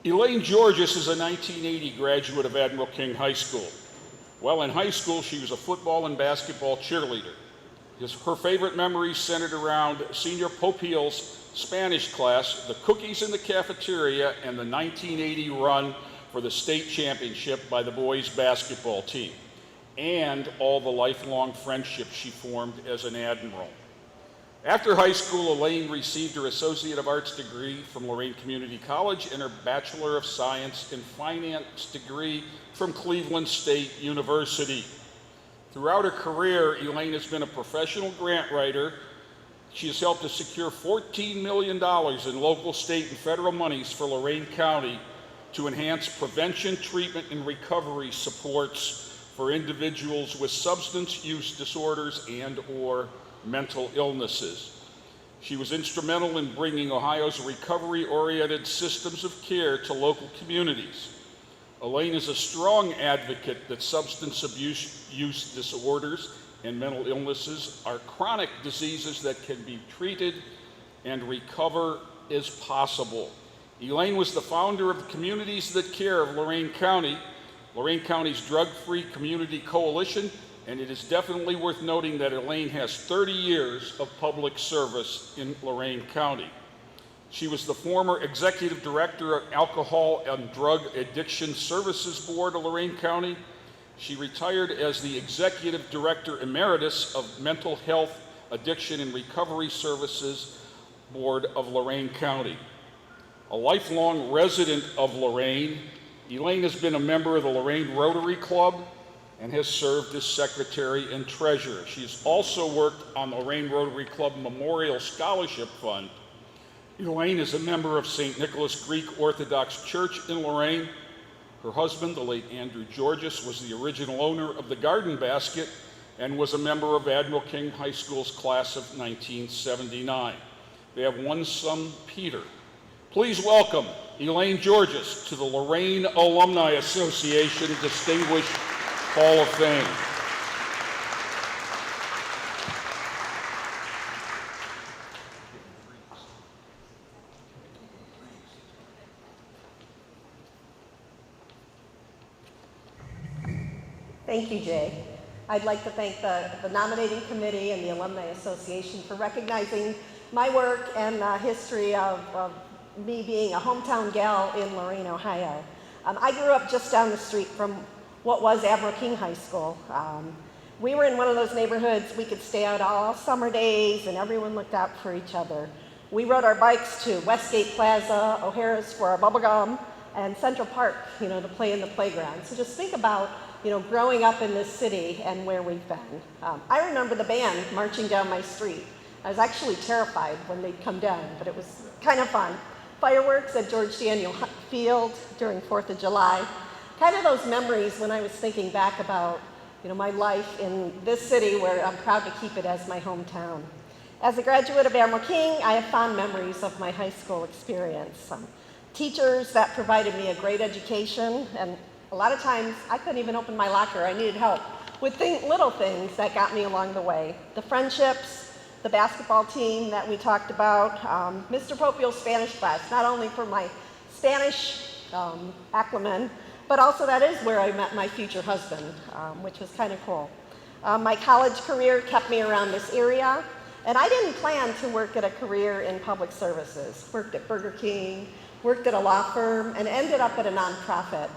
Elaine Georgas is a 1980 graduate of Admiral King High School. While in high school, she was a football and basketball cheerleader. Her favorite memories centered around Senior Popeil's Spanish class, the cookies in the cafeteria, and the 1980 run for the state championship by the boys' basketball team, and all the lifelong friendships she formed as an admiral. After high school, Elaine received her Associate of Arts degree from Lorain Community College and her Bachelor of Science in Finance degree from Cleveland State University. Throughout her career, Elaine has been a professional grant writer. She has helped to secure $14 million in local, state, and federal monies for Lorain County to enhance prevention, treatment, and recovery supports for individuals with substance use disorders and/or mental illnesses. She was instrumental in bringing Ohio's recovery-oriented systems of care to local communities. Elaine is a strong advocate that substance abuse use disorders and mental illnesses are chronic diseases that can be treated and recover as possible. Elaine was the founder of the Communities That Care of Lorain County, Lorain County's drug-free community coalition, and it is definitely worth noting that Elaine has 30 years of public service in Lorain County. She was the former executive director of Alcohol and Drug Addiction Services Board of Lorain County. She retired as the executive director emeritus of Mental Health, Addiction, and Recovery Services Board of Lorain County. A lifelong resident of Lorain, Elaine has been a member of the Lorain Rotary Club and has served as secretary and treasurer. She's also worked on the Lorain Rotary Club Memorial Scholarship Fund. Elaine is a member of St. Nicholas Greek Orthodox Church in Lorain. Her husband, the late Andrew Georgas, was the original owner of the Garden Basket and was a member of Admiral King High School's class of 1979. They have one son, Peter. Please welcome Elaine Georgas to the Lorain Alumni Association Distinguished Hall of Fame. Thank you, Jay. I'd like to thank the nominating committee and the Alumni Association for recognizing my work and the history of me being a hometown gal in Lorain, Ohio. I grew up just down the street from what was Admiral King High School. We were in one of those neighborhoods we could stay out all summer days and everyone looked out for each other. We rode our bikes to Westgate Plaza, O'Hara's for our bubble gum, and Central Park, to play in the playground. So just think about, growing up in this city and where we've been. I remember the band marching down my street. I was actually terrified when they'd come down, but it was kind of fun. Fireworks at George Daniel Field during 4th of July. Kind of those memories when I was thinking back about, my life in this city where I'm proud to keep it as my hometown. As a graduate of Admiral King, I have fond memories of my high school experience. Teachers that provided me a great education, and a lot of times I couldn't even open my locker. I needed help with little things that got me along the way. The friendships, the basketball team that we talked about, Mr. Popeil's Spanish class, not only for my Spanish acumen, but also that is where I met my future husband, which was kind of cool. My college career kept me around this area, and I didn't plan to work at a career in public services. Worked at Burger King, worked at a law firm, and ended up at a nonprofit.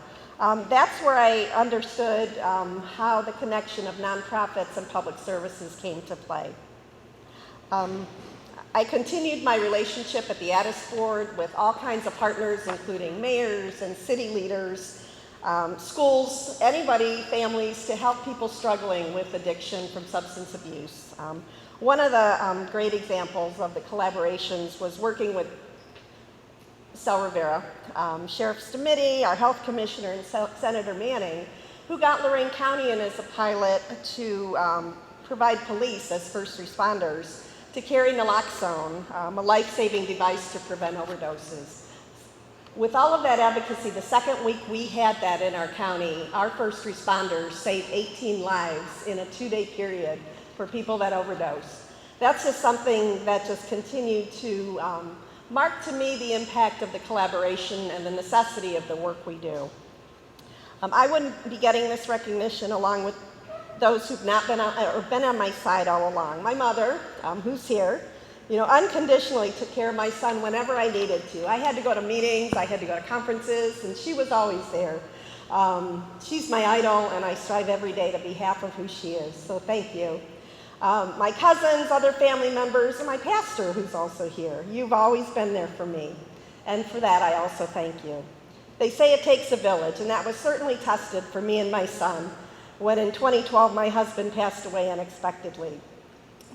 That's where I understood how the connection of nonprofits and public services came to play. I continued my relationship at the Addis Board with all kinds of partners, including mayors and city leaders, schools, anybody, families, to help people struggling with addiction from substance abuse. One of the great examples of the collaborations was working with Sal Rivera, Sheriff Stamiti, our health commissioner, and Senator Manning, who got Lorain County in as a pilot to provide police as first responders to carry naloxone, a life-saving device to prevent overdoses. With all of that advocacy, the second week we had that in our county, our first responders saved 18 lives in a 2-day period for people that overdose. That's just something that just continued to mark to me the impact of the collaboration and the necessity of the work we do. I wouldn't be getting this recognition along with those who've not been on my side all along. My mother, who's here, unconditionally took care of my son whenever I needed to. I had to go to meetings, I had to go to conferences, and she was always there. She's my idol, and I strive every day to be half of who she is, so thank you. My cousins, other family members, and my pastor, who's also here. You've always been there for me, and for that I also thank you. They say it takes a village, and that was certainly tested for me and my son when in 2012 my husband passed away unexpectedly.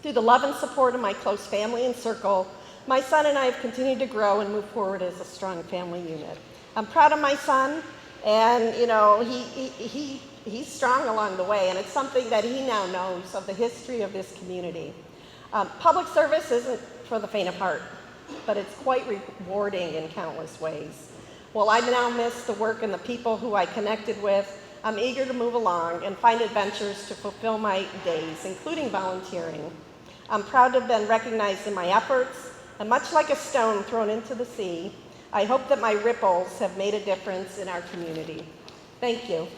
Through the love and support of my close family and circle, my son and I have continued to grow and move forward as a strong family unit. I'm proud of my son, and he's strong along the way, and it's something that he now knows of the history of this community. Public service isn't for the faint of heart, but it's quite rewarding in countless ways. While I now miss the work and the people who I connected with, I'm eager to move along and find adventures to fulfill my days, including volunteering. I'm proud to have been recognized in my efforts, and much like a stone thrown into the sea, I hope that my ripples have made a difference in our community. Thank you.